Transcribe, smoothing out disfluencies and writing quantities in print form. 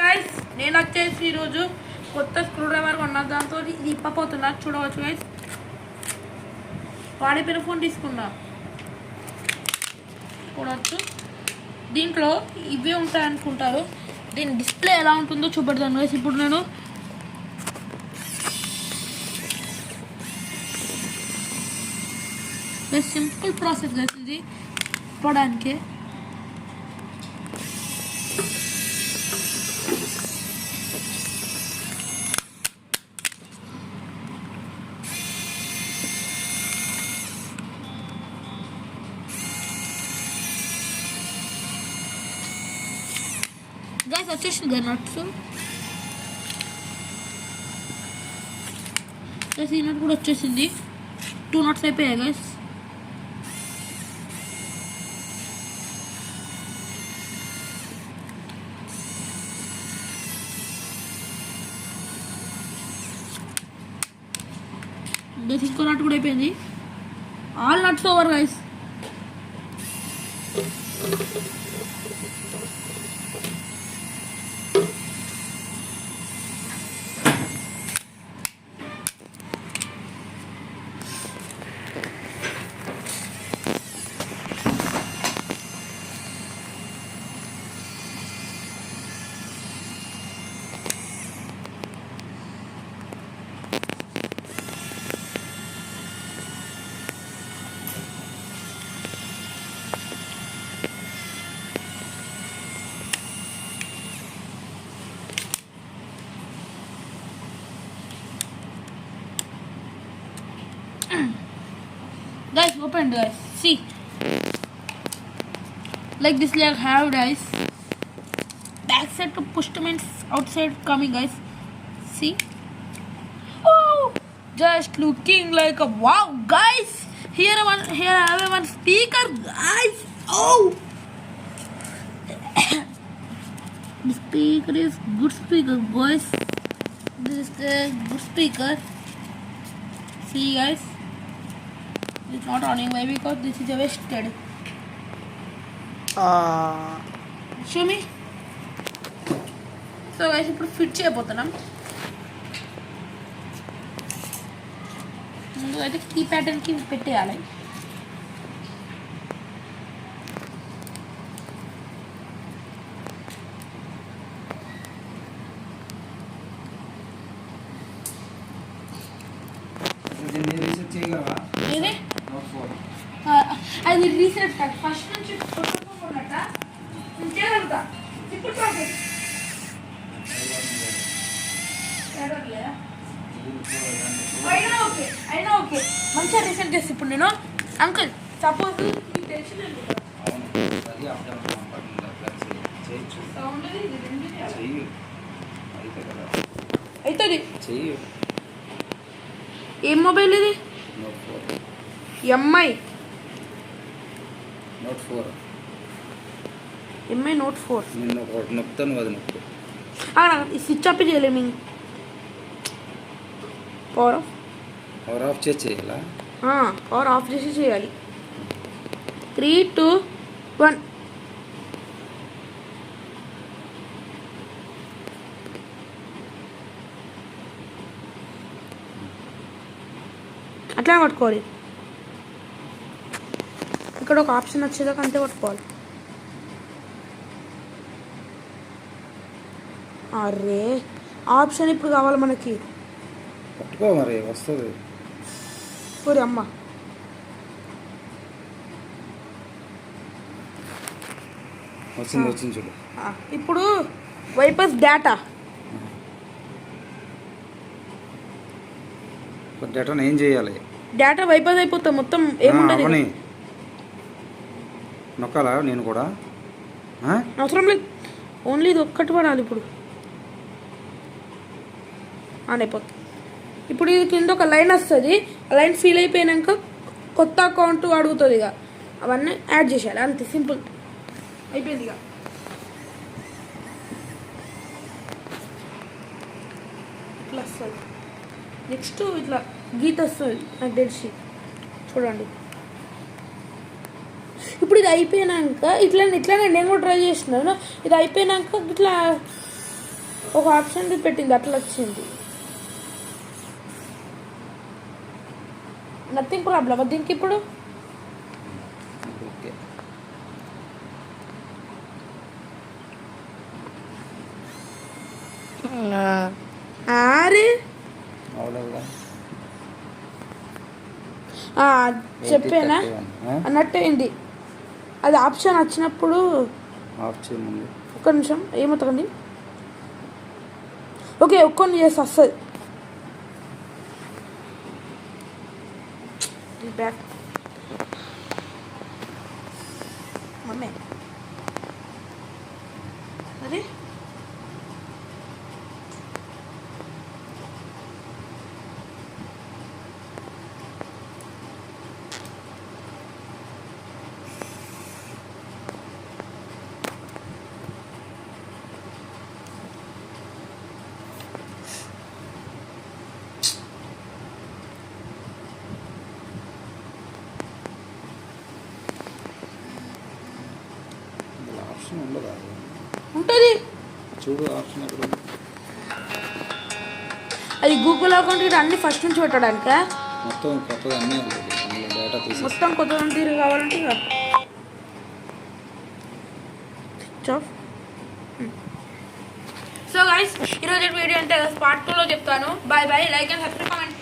Guys నేను వచ్చేసి ఈరోజు కొత్త స్క్రూ డ్రైవర్ కొన్నా. దాంతో ఇది ఇప్పపోతున్నా చూడవచ్చు గైస్. వాడిపోయిన ఫోన్ తీసుకున్నా చూడవచ్చు. దీంట్లో ఇవే ఉంటాయి అనుకుంటారు. దీని డిస్ప్లే ఎలా ఉంటుందో చూపెడతాను గైస్. ఇప్పుడు నేను సింపుల్ ప్రాసెస్ గైస్ ఇది ఇప్పడానికి. గైస్ వచ్చేసింది నట్స్. గైస్ ఈ నట్ కూడా వచ్చేసింది. 2 నట్స్ అయిపోయాయి గైస్. గైస్ ఇంకో నట్ కూడా అయిపోయింది. All nuts over guys. Guys, open guys. See, like this like have guys. Back side to push to means outside coming guys. See, oh, just looking like a wow guys. Here I have one speaker guys. Oh, the speaker is good speaker boys. This is the good speaker. See guys. It's not running why because this is a wasted. Show me. So guys ఇప్పుడు fit చేయబోతున్నాం. ముందు అయితే key pattern కి పెట్టేయాలి. అది reset కాదు. First నుంచి కొట్టుకోకుండా చేయగలుగుతా. ఇప్పుడు ప్రాసెస్ అయినా ఓకే మంచిగా రీసెట్ చేసి ఇప్పుడు నేను అంకుల్ సపోజ్ అవుతుంది. ఏం మొబైల్ ఇది? ఎంఐ నోట్ 4 స్విచ్ ఆఫ్ చేయలేము. పవర్ ఆఫ్ చేసి చేయాలా? పవర్ ఆఫ్ చేసి చేయాలి. 3, 2, 1. అట్లా పట్టుకోవాలి. ఇక్కడ ఒక ఆప్షన్ వచ్చేదాకా అంతే పట్టుకోవాలి. అరే ఆప్షన్ ఇప్పుడు కావాలి మనకి. పట్టుకో మరి వస్తుంది. ఒరే అమ్మ వచ్చింది చూడు. ఇప్పుడు వైపర్స్ డేటా ఏం చేయాలి? డేటా వైపర్స్ అయిపోతాం మొత్తం. ఏముంటుంది నొక్కాలా? నేను కూడా అవసరం లేదు. ఓన్లీ ఇది ఒక్కటి పడాలి. ఇప్పుడు అయిపోతుంది. ఇప్పుడు ఇది కింద ఒక లైన్ వస్తుంది. ఆ లైన్ ఫీల్ అయిపోయాక కొత్త అకౌంట్ అడుగుతుంది. ఇక అవన్నీ యాడ్ చేసేయాలి. అంతే సింపుల్ అయిపోయింది. ఇక ఇట్లా వస్తుంది. నెక్స్ట్ ఇట్లా గీత వస్తుంది నాకు తెలిసి. చూడండి ఇప్పుడు ఇది అయిపోయినాక ఇట్లా నేను కూడా ట్రై చేస్తున్నాను. ఇది అయిపోయినాక ఇట్లా ఒక ఆప్షన్ పెట్టింది అట్లా వచ్చింది. నథింగ్ ప్రాబ్లమ్ దీనికి ఇప్పుడు. ఓకే. అరే అవలేదా? చెప్పానా అన్నట్టయింది. అది ఆప్షన్ వచ్చినప్పుడు ఆఫ్ చేయమంది. ఒక్క నిమిషం ఏమవుతుంది. ఓకే ఒక్కొని చేసి వస్తుంది. బ్యాక్ మమ్మీ అరే ఆప్షన్ ఉండదా? ఉంటుంది. చూడు ఆప్షన్ ఎక్కడ ఉంది? అది గూగుల్ అకౌంట్ ఇటు అన్ని ఫస్ట్ నుంచి పెట్టడానికా? మొత్తం కొత్తగా అన్నీ డేటా తీసి మొత్తం కొత్త తీరు కావాలంటే ఇక స్విచ్ ఆఫ్. సో గైస్ ఈరోజు వీడియో అంటే పార్ట్ 2లో చెప్తాను. Bye bye. Like and subscribe comment.